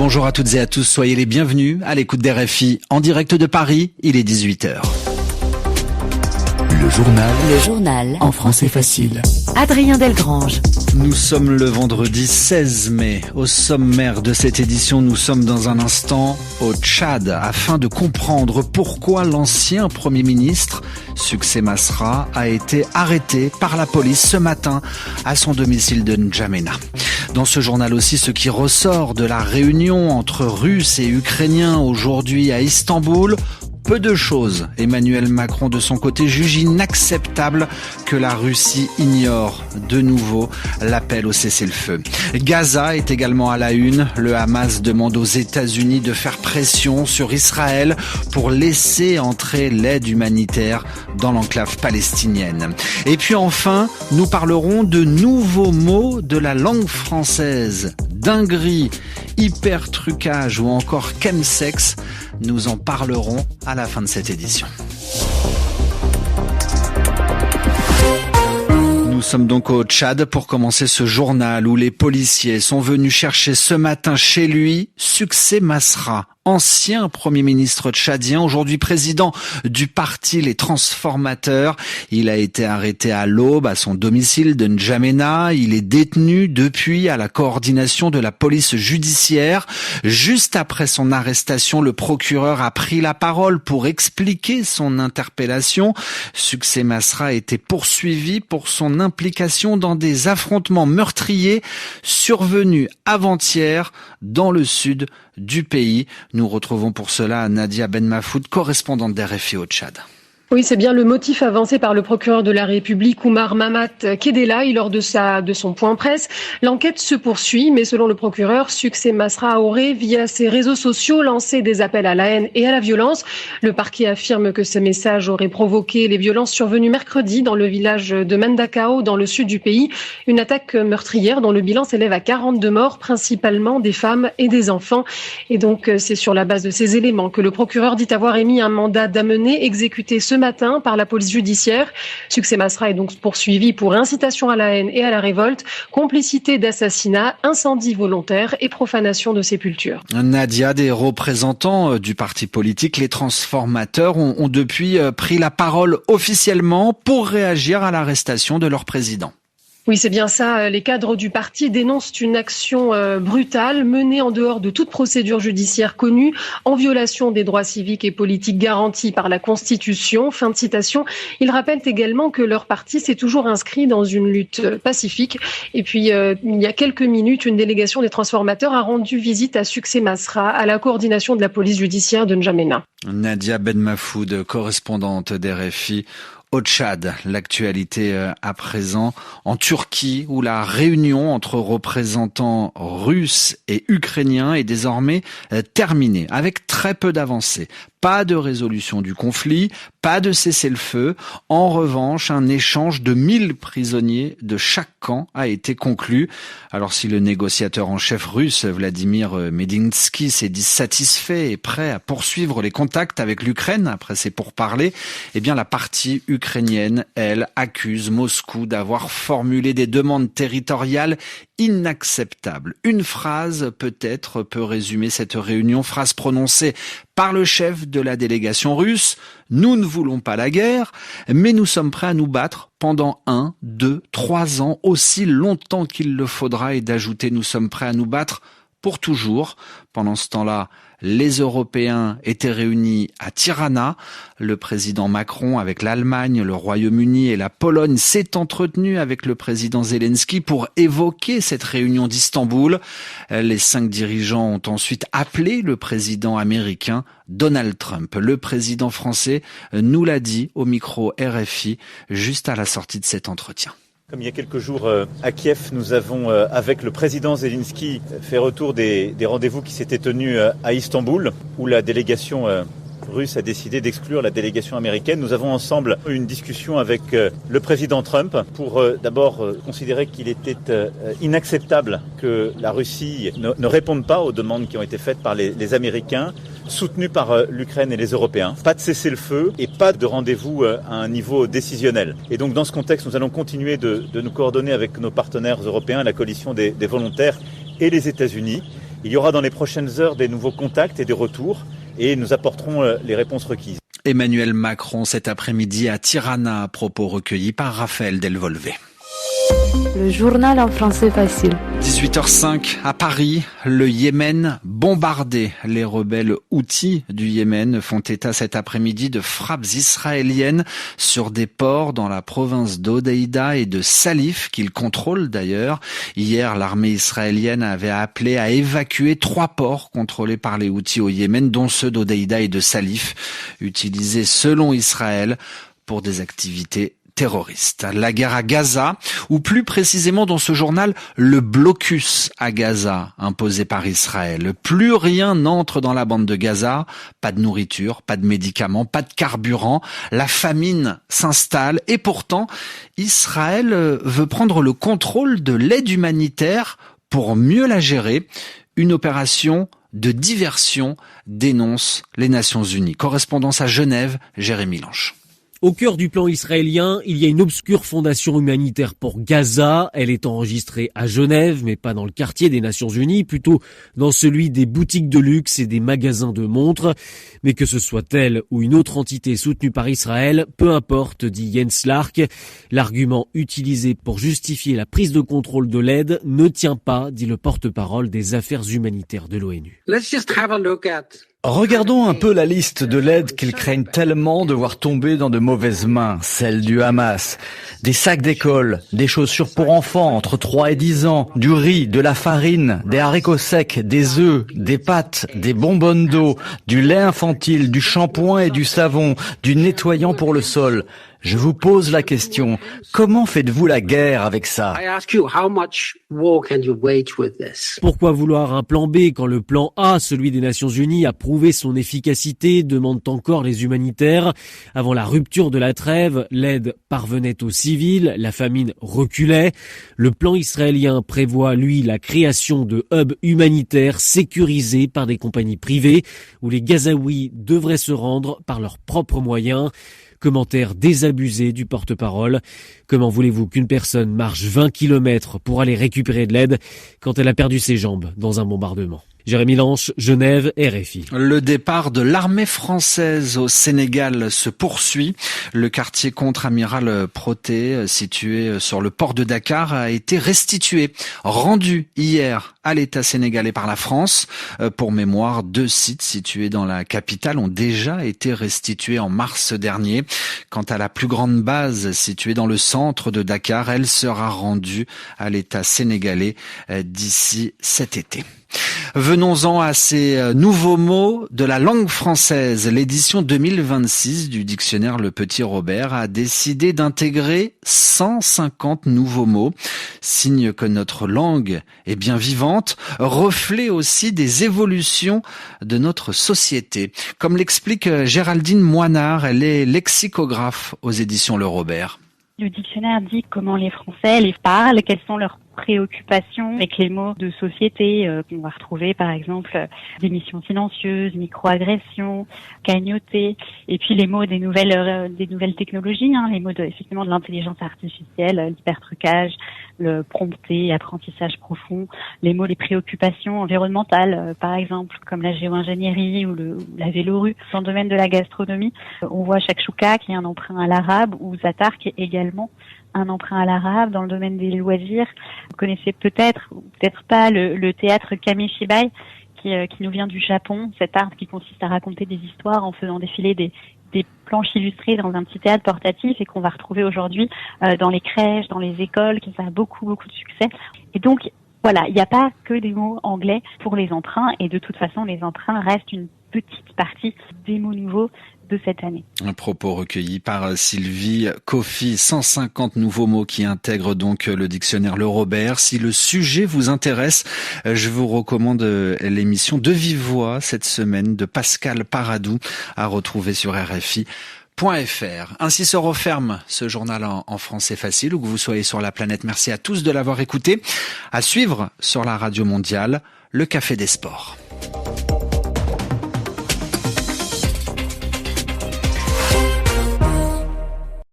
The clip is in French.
Bonjour à toutes et à tous, soyez les bienvenus à l'écoute d'RFI en direct de Paris, il est 18h. Le journal en français facile. Adrien Delgrange. Nous sommes le vendredi 16 mai. Au sommaire de cette édition, nous sommes dans un instant au Tchad afin de comprendre pourquoi l'ancien Premier ministre, Succès Masra, a été arrêté par la police ce matin à son domicile de N'Djamena. Dans ce journal aussi, ce qui ressort de la réunion entre Russes et Ukrainiens aujourd'hui à Istanbul. Peu de choses. Emmanuel Macron, de son côté, juge inacceptable que la Russie ignore de nouveau l'appel au cessez-le-feu. Gaza est également à la une. Le Hamas demande aux États-Unis de faire pression sur Israël pour laisser entrer l'aide humanitaire dans l'enclave palestinienne. Et puis enfin, nous parlerons de nouveaux mots de la langue française. Dinguerie, hyper-trucage ou encore chemsex. Nous en parlerons à la fin de cette édition. Nous sommes donc au Tchad pour commencer ce journal où les policiers sont venus chercher ce matin chez lui Succès Masra, ancien Premier ministre tchadien, aujourd'hui président du parti Les Transformateurs. Il a été arrêté à l'aube à son domicile de N'Djamena. Il est détenu depuis à la coordination de la police judiciaire. Juste après son arrestation, le procureur a pris la parole pour expliquer son interpellation. Succès Masra a été poursuivi pour son implication dans des affrontements meurtriers survenus avant-hier dans le sud du pays. Nous retrouvons pour cela Nadia Ben Mafoud, correspondante d'RFI au Tchad. Oui, c'est bien le motif avancé par le procureur de la République, Oumar Mahamat Kedelaï, lors de son point presse. L'enquête se poursuit, mais selon le procureur, Succès Masra aurait, via ses réseaux sociaux, lancé des appels à la haine et à la violence. Le parquet affirme que ces messages auraient provoqué les violences survenues mercredi dans le village de Mendakao, dans le sud du pays. Une attaque meurtrière dont le bilan s'élève à 42 morts, principalement des femmes et des enfants. Et donc, c'est sur la base de ces éléments que le procureur dit avoir émis un mandat d'amener exécuté ce matin par la police judiciaire. Succès Masra est donc poursuivi pour incitation à la haine et à la révolte, complicité d'assassinat, incendie volontaire et profanation de sépulture. Nadia, des représentants du parti politique Les Transformateurs ont depuis pris la parole officiellement pour réagir à l'arrestation de leur président. Oui, c'est bien ça. Les cadres du parti dénoncent une action brutale menée en dehors de toute procédure judiciaire connue, en violation des droits civiques et politiques garantis par la Constitution. Fin de citation. Ils rappellent également que leur parti s'est toujours inscrit dans une lutte pacifique. Et puis, il y a quelques minutes, une délégation des Transformateurs a rendu visite à Succès Masra, à la coordination de la police judiciaire de N'Djamena. Nadia Ben Mafoud, correspondante d'RFI. Au Tchad, l'actualité à présent en Turquie où la réunion entre représentants russes et ukrainiens est désormais terminée avec très peu d'avancées. Pas de résolution du conflit, pas de cessez-le-feu. En revanche, un échange de 1000 prisonniers de chaque camp a été conclu. Alors si le négociateur en chef russe, Vladimir Medinsky, s'est dit satisfait et prêt à poursuivre les contacts avec l'Ukraine après ces pourparlers, eh bien la partie ukrainienne, elle, accuse Moscou d'avoir formulé des demandes territoriales inacceptables. Une phrase peut-être peut résumer cette réunion, phrase prononcée par le chef de la délégation russe. Nous ne voulons pas la guerre, mais nous sommes prêts à nous battre pendant 1, 2, 3 ans, aussi longtemps qu'il le faudra, et d'ajouter nous sommes prêts à nous battre pour toujours. Pendant ce temps-là, les Européens étaient réunis à Tirana. Le président Macron, avec l'Allemagne, le Royaume-Uni et la Pologne, s'est entretenu avec le président Zelensky pour évoquer cette réunion d'Istanbul. Les 5 dirigeants ont ensuite appelé le président américain Donald Trump. Le président français nous l'a dit au micro RFI juste à la sortie de cet entretien. Comme il y a quelques jours à Kiev, nous avons, avec le président Zelensky, fait retour des rendez-vous qui s'étaient tenus à Istanbul, où la délégation russe a décidé d'exclure la délégation américaine. Nous avons ensemble eu une discussion avec le président Trump pour d'abord considérer qu'il était inacceptable que la Russie ne réponde pas aux demandes qui ont été faites par les Américains, soutenus par l'Ukraine et les Européens. Pas de cessez-le-feu et pas de rendez-vous à un niveau décisionnel. Et donc dans ce contexte, nous allons continuer de nous coordonner avec nos partenaires européens, la coalition des volontaires et les États-Unis. Il y aura dans les prochaines heures des nouveaux contacts et des retours et nous apporterons les réponses requises. Emmanuel Macron cet après-midi à Tirana, propos recueillis par Raphaël Delvolvé. Le journal en français facile. 18h05 à Paris, le Yémen bombardé. Les rebelles houthis du Yémen font état cet après-midi de frappes israéliennes sur des ports dans la province d'Hodeïda et de Salif, qu'ils contrôlent d'ailleurs. Hier, l'armée israélienne avait appelé à évacuer 3 ports contrôlés par les houthis au Yémen, dont ceux d'Hodeïda et de Salif, utilisés selon Israël pour des activités terroristes. La guerre à Gaza, ou plus précisément dans ce journal, le blocus à Gaza imposé par Israël. Plus rien n'entre dans la bande de Gaza, pas de nourriture, pas de médicaments, pas de carburant. La famine s'installe et pourtant, Israël veut prendre le contrôle de l'aide humanitaire pour mieux la gérer. Une opération de diversion, dénoncent les Nations Unies. Correspondance à Genève, Jérémy Lange. Au cœur du plan israélien, il y a une obscure fondation humanitaire pour Gaza. Elle est enregistrée à Genève, mais pas dans le quartier des Nations Unies, plutôt dans celui des boutiques de luxe et des magasins de montres. Mais que ce soit elle ou une autre entité soutenue par Israël, peu importe, dit Jens Lark. L'argument utilisé pour justifier la prise de contrôle de l'aide ne tient pas, dit le porte-parole des affaires humanitaires de l'ONU. Regardons un peu la liste de l'aide qu'ils craignent tellement de voir tomber dans de mauvaises mains, celle du Hamas. Des sacs d'école, des chaussures pour enfants entre 3 et 10 ans, du riz, de la farine, des haricots secs, des œufs, des pâtes, des bonbonnes d'eau, du lait infantile, du shampoing et du savon, du nettoyant pour le sol. Je vous pose la question, comment faites-vous la guerre avec ça ? Pourquoi vouloir un plan B quand le plan A, celui des Nations Unies, a prouvé son efficacité, demandent encore les humanitaires. Avant la rupture de la trêve, l'aide parvenait aux civils, la famine reculait. Le plan israélien prévoit, lui, la création de hubs humanitaires sécurisés par des compagnies privées où les Gazaouis devraient se rendre par leurs propres moyens. Commentaire désabusé du porte-parole. Comment voulez-vous qu'une personne marche 20 km pour aller récupérer de l'aide quand elle a perdu ses jambes dans un bombardement ? Jérémy Lange, Genève, RFI. Le départ de l'armée française au Sénégal se poursuit. Le quartier contre-amiral Protet, situé sur le port de Dakar, a été restitué, rendu hier à l'État sénégalais par la France. Pour mémoire, 2 sites situés dans la capitale ont déjà été restitués en mars dernier. Quant à la plus grande base située dans le centre de Dakar, elle sera rendue à l'État sénégalais d'ici cet été. Venons-en à ces nouveaux mots de la langue française. L'édition 2026 du dictionnaire Le Petit Robert a décidé d'intégrer 150 nouveaux mots, signe que notre langue est bien vivante, reflet aussi des évolutions de notre société. Comme l'explique Géraldine Moinard, elle est lexicographe aux éditions Le Robert. Le dictionnaire dit comment les Français les parlent, quelles sont leurs préoccupations avec les mots de société qu'on va retrouver, par exemple démission silencieuse, microagression, cagnotter, et puis les mots des nouvelles technologies, les mots effectivement de l'intelligence artificielle, l'hypertrucage, le prompter, apprentissage profond, les mots des préoccupations environnementales, par exemple comme la géo-ingénierie ou la vélorue. Dans le domaine de la gastronomie, on voit shakshuka qui est un emprunt à l'arabe ou zatar qui est également un emprunt à l'arabe. Dans le domaine des loisirs, vous connaissez peut-être ou peut-être pas le théâtre Kamishibai qui nous vient du Japon, cet art qui consiste à raconter des histoires en faisant défiler des planches illustrées dans un petit théâtre portatif et qu'on va retrouver aujourd'hui dans les crèches, dans les écoles, qui a beaucoup de succès. Et donc voilà, il n'y a pas que des mots anglais pour les emprunts et de toute façon les emprunts restent une petite partie des mots nouveaux de cette année. Un propos recueilli par Sylvie Coffy, 150 nouveaux mots qui intègrent donc le dictionnaire Le Robert. Si le sujet vous intéresse, je vous recommande l'émission De Vive Voix cette semaine de Pascal Paradou à retrouver sur RFI.fr. Ainsi se referme ce journal en français facile, où que vous soyez sur la planète. Merci à tous de l'avoir écouté. À suivre sur la radio mondiale, le Café des Sports.